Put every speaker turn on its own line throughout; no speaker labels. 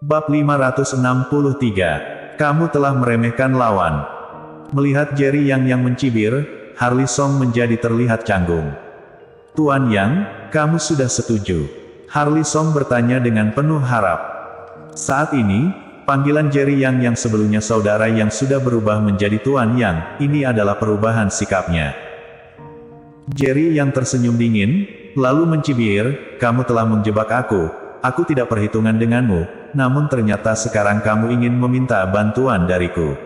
Bab 563. Kamu telah meremehkan lawan. Melihat Jerry yang mencibir, Harley Song menjadi terlihat canggung. Tuan Yang, kamu sudah setuju? Harley Song bertanya dengan penuh harap. Saat ini, panggilan Jerry yang sebelumnya saudara yang sudah berubah menjadi Tuan Yang, ini adalah perubahan sikapnya. Jerry yang tersenyum dingin, lalu mencibir, kamu telah menjebak aku tidak perhitungan denganmu, namun ternyata sekarang kamu ingin meminta bantuan dariku.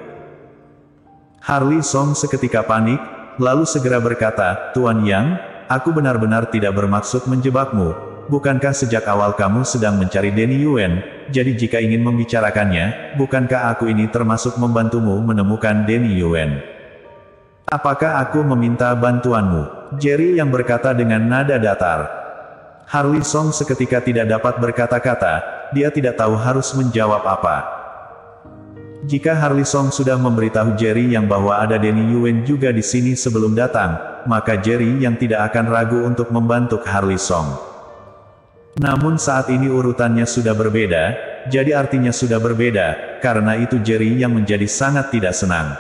Harley Song seketika panik, lalu segera berkata, Tuan Yang, aku benar-benar tidak bermaksud menjebakmu, bukankah sejak awal kamu sedang mencari Denny Yuen, jadi jika ingin membicarakannya, bukankah aku ini termasuk membantumu menemukan Denny Yuen? Apakah aku meminta bantuanmu? Jerry yang berkata dengan nada datar. Harley Song seketika tidak dapat berkata-kata, dia tidak tahu harus menjawab apa. Jika Harley Song sudah memberitahu Jerry yang bahwa ada Denny Yuen juga di sini sebelum datang, maka Jerry yang tidak akan ragu untuk membantu Harley Song. Namun saat ini urutannya sudah berbeda, jadi artinya sudah berbeda, karena itu Jerry yang menjadi sangat tidak senang.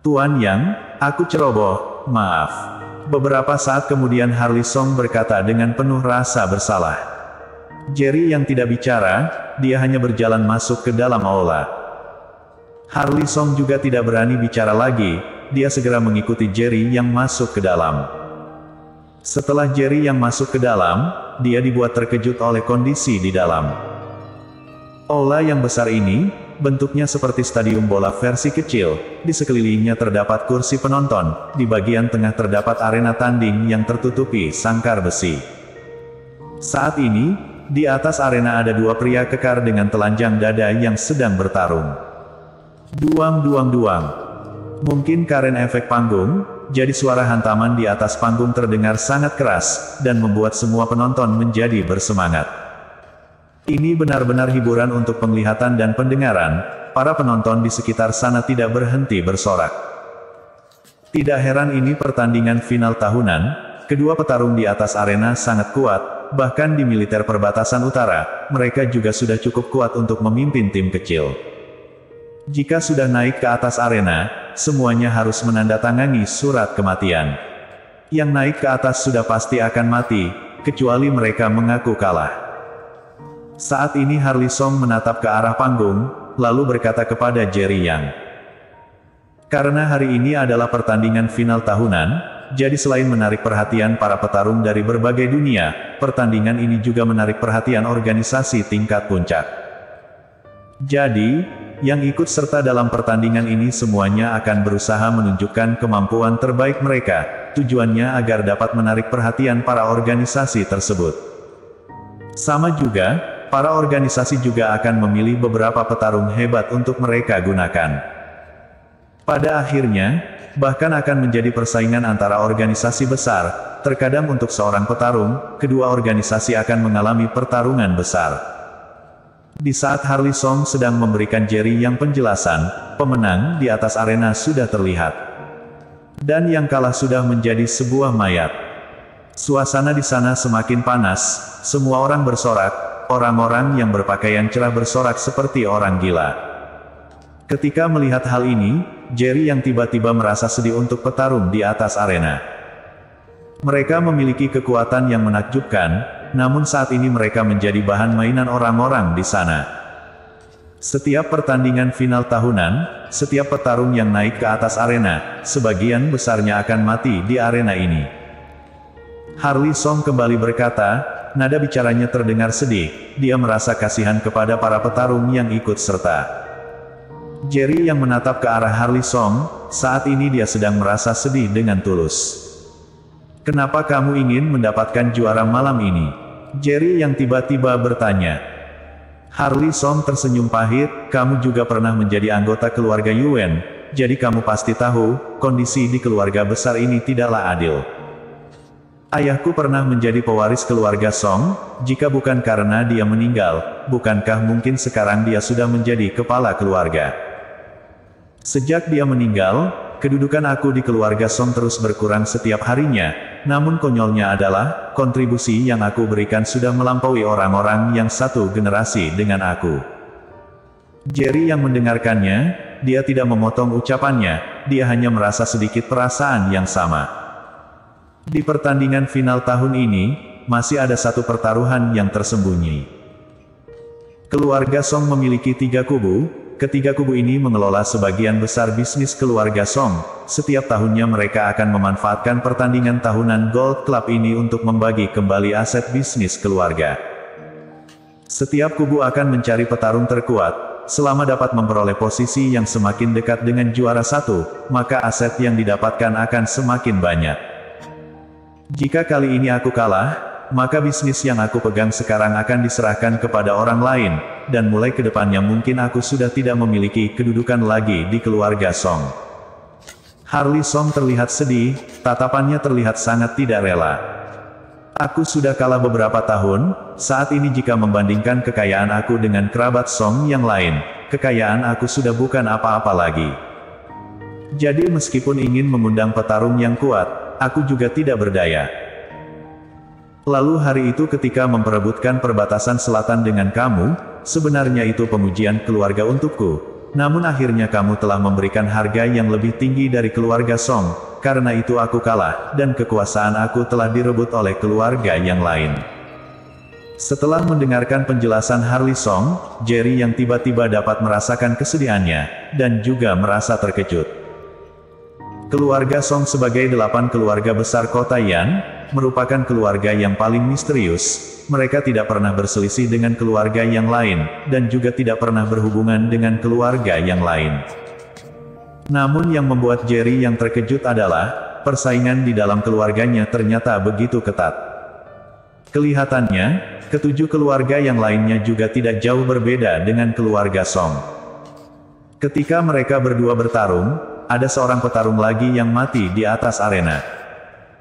Tuan Yang, aku ceroboh, maaf. Beberapa saat kemudian Harley Song berkata dengan penuh rasa bersalah. Jerry yang tidak bicara, dia hanya berjalan masuk ke dalam aula. Harley Song juga tidak berani bicara lagi, dia segera mengikuti Jerry yang masuk ke dalam. Setelah Jerry yang masuk ke dalam, dia dibuat terkejut oleh kondisi di dalam. Aula yang besar ini, bentuknya seperti stadium bola versi kecil, di sekelilingnya terdapat kursi penonton, di bagian tengah terdapat arena tanding yang tertutupi sangkar besi. Saat ini, di atas arena ada dua pria kekar dengan telanjang dada yang sedang bertarung. Duang duang duang. Mungkin karena efek panggung, jadi suara hantaman di atas panggung terdengar sangat keras, dan membuat semua penonton menjadi bersemangat. Ini benar-benar hiburan untuk penglihatan dan pendengaran, para penonton di sekitar sana tidak berhenti bersorak. Tidak heran ini pertandingan final tahunan, kedua petarung di atas arena sangat kuat, bahkan di militer perbatasan utara, mereka juga sudah cukup kuat untuk memimpin tim kecil. Jika sudah naik ke atas arena, semuanya harus menandatangani surat kematian. Yang naik ke atas sudah pasti akan mati, kecuali mereka mengaku kalah. Saat ini Harley Song menatap ke arah panggung, lalu berkata kepada Jerry Yang. Karena hari ini adalah pertandingan final tahunan, jadi selain menarik perhatian para petarung dari berbagai dunia, pertandingan ini juga menarik perhatian organisasi tingkat puncak. Jadi, yang ikut serta dalam pertandingan ini semuanya akan berusaha menunjukkan kemampuan terbaik mereka, tujuannya agar dapat menarik perhatian para organisasi tersebut. Sama juga, para organisasi juga akan memilih beberapa petarung hebat untuk mereka gunakan. Pada akhirnya, bahkan akan menjadi persaingan antara organisasi besar, terkadang untuk seorang petarung, kedua organisasi akan mengalami pertarungan besar. Di saat Harley Song sedang memberikan Jerry yang penjelasan, pemenang di atas arena sudah terlihat. Dan yang kalah sudah menjadi sebuah mayat. Suasana di sana semakin panas, semua orang bersorak, orang-orang yang berpakaian cerah bersorak seperti orang gila. Ketika melihat hal ini, Jerry yang tiba-tiba merasa sedih untuk petarung di atas arena. Mereka memiliki kekuatan yang menakjubkan, namun saat ini mereka menjadi bahan mainan orang-orang di sana. Setiap pertandingan final tahunan, setiap petarung yang naik ke atas arena, sebagian besarnya akan mati di arena ini. Harley Song kembali berkata, nada bicaranya terdengar sedih, dia merasa kasihan kepada para petarung yang ikut serta. Jerry yang menatap ke arah Harley Song, saat ini dia sedang merasa sedih dengan tulus. Kenapa kamu ingin mendapatkan juara malam ini? Jerry yang tiba-tiba bertanya. Harley Song tersenyum pahit, kamu juga pernah menjadi anggota keluarga Yuen, jadi kamu pasti tahu, kondisi di keluarga besar ini tidaklah adil. Ayahku pernah menjadi pewaris keluarga Song, jika bukan karena dia meninggal, bukankah mungkin sekarang dia sudah menjadi kepala keluarga? Sejak dia meninggal, kedudukan aku di keluarga Song terus berkurang setiap harinya, namun konyolnya adalah, kontribusi yang aku berikan sudah melampaui orang-orang yang satu generasi dengan aku. Jerry yang mendengarkannya, dia tidak memotong ucapannya, dia hanya merasa sedikit perasaan yang sama. Di pertandingan final tahun ini, masih ada satu pertaruhan yang tersembunyi. Keluarga Song memiliki 3 kubu, ketiga kubu ini mengelola sebagian besar bisnis keluarga Song. Setiap tahunnya mereka akan memanfaatkan pertandingan tahunan Gold Club ini untuk membagi kembali aset bisnis keluarga. Setiap kubu akan mencari petarung terkuat. Selama dapat memperoleh posisi yang semakin dekat dengan juara 1, maka aset yang didapatkan akan semakin banyak. Jika kali ini aku kalah, maka bisnis yang aku pegang sekarang akan diserahkan kepada orang lain, dan mulai ke depannya mungkin aku sudah tidak memiliki kedudukan lagi di keluarga Song. Harley Song terlihat sedih, tatapannya terlihat sangat tidak rela. Aku sudah kalah beberapa tahun, saat ini jika membandingkan kekayaan aku dengan kerabat Song yang lain, kekayaan aku sudah bukan apa-apa lagi. Jadi meskipun ingin mengundang petarung yang kuat, aku juga tidak berdaya. Lalu hari itu ketika memperebutkan perbatasan selatan dengan kamu, sebenarnya itu pemujian keluarga untukku. Namun akhirnya kamu telah memberikan harga yang lebih tinggi dari keluarga Song, karena itu aku kalah, dan kekuasaan aku telah direbut oleh keluarga yang lain. Setelah mendengarkan penjelasan Harley Song, Jerry yang tiba-tiba dapat merasakan kesedihannya, dan juga merasa terkejut. Keluarga Song sebagai 8 keluarga besar kota Yan, merupakan keluarga yang paling misterius. Mereka tidak pernah berselisih dengan keluarga yang lain, dan juga tidak pernah berhubungan dengan keluarga yang lain. Namun yang membuat Jerry yang terkejut adalah, persaingan di dalam keluarganya ternyata begitu ketat. Kelihatannya, ketujuh keluarga yang lainnya juga tidak jauh berbeda dengan keluarga Song. Ketika mereka berdua bertarung, ada seorang petarung lagi yang mati di atas arena.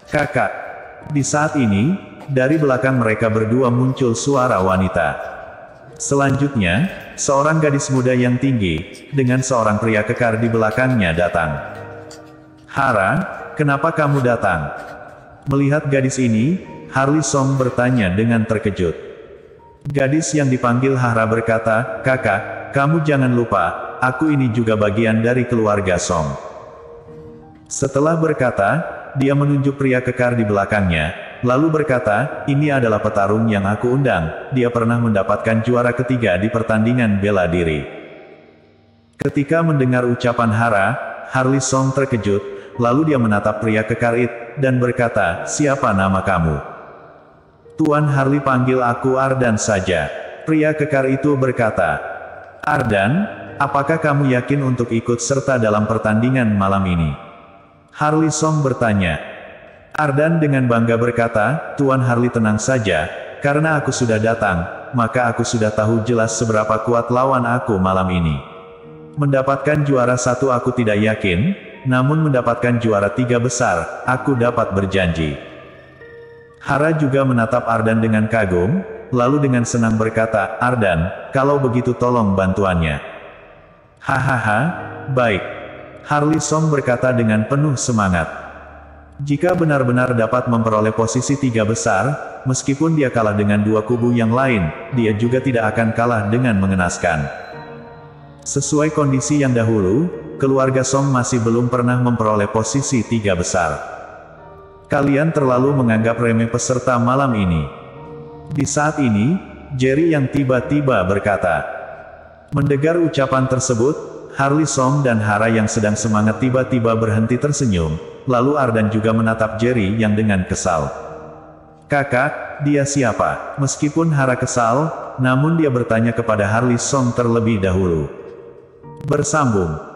Kakak. Di saat ini, dari belakang mereka berdua muncul suara wanita. Selanjutnya, seorang gadis muda yang tinggi, dengan seorang pria kekar di belakangnya datang. Hara, kenapa kamu datang? Melihat gadis ini, Harley Song bertanya dengan terkejut. Gadis yang dipanggil Hara berkata, kakak, kamu jangan lupa, aku ini juga bagian dari keluarga Song. Setelah berkata, dia menunjuk pria kekar di belakangnya, lalu berkata, ini adalah petarung yang aku undang, dia pernah mendapatkan juara ketiga di pertandingan bela diri. Ketika mendengar ucapan Hara, Harley Song terkejut, lalu dia menatap pria kekar itu, dan berkata, siapa nama kamu? Tuan Harley panggil aku Ardan saja. Pria kekar itu berkata, Ardan, apakah kamu yakin untuk ikut serta dalam pertandingan malam ini? Harley Song bertanya. Ardan dengan bangga berkata, Tuan Harley tenang saja, karena aku sudah datang, maka aku sudah tahu jelas seberapa kuat lawan aku malam ini. Mendapatkan juara 1 aku tidak yakin, namun mendapatkan juara 3 besar, aku dapat berjanji. Hara juga menatap Ardan dengan kagum, lalu dengan senang berkata, Ardan, kalau begitu tolong bantuannya. Hahaha, baik. Harley Song berkata dengan penuh semangat. Jika benar-benar dapat memperoleh posisi 3 besar, meskipun dia kalah dengan 2 kubu yang lain, dia juga tidak akan kalah dengan mengenaskan. Sesuai kondisi yang dahulu, keluarga Song masih belum pernah memperoleh posisi 3 besar. Kalian terlalu menganggap remeh peserta malam ini. Di saat ini, Jerry yang tiba-tiba berkata. Mendengar ucapan tersebut, Harley Song dan Hara yang sedang semangat tiba-tiba berhenti tersenyum, lalu Ardan juga menatap Jerry yang dengan kesal. Kakak, dia siapa? Meskipun Hara kesal, namun dia bertanya kepada Harley Song terlebih dahulu. Bersambung.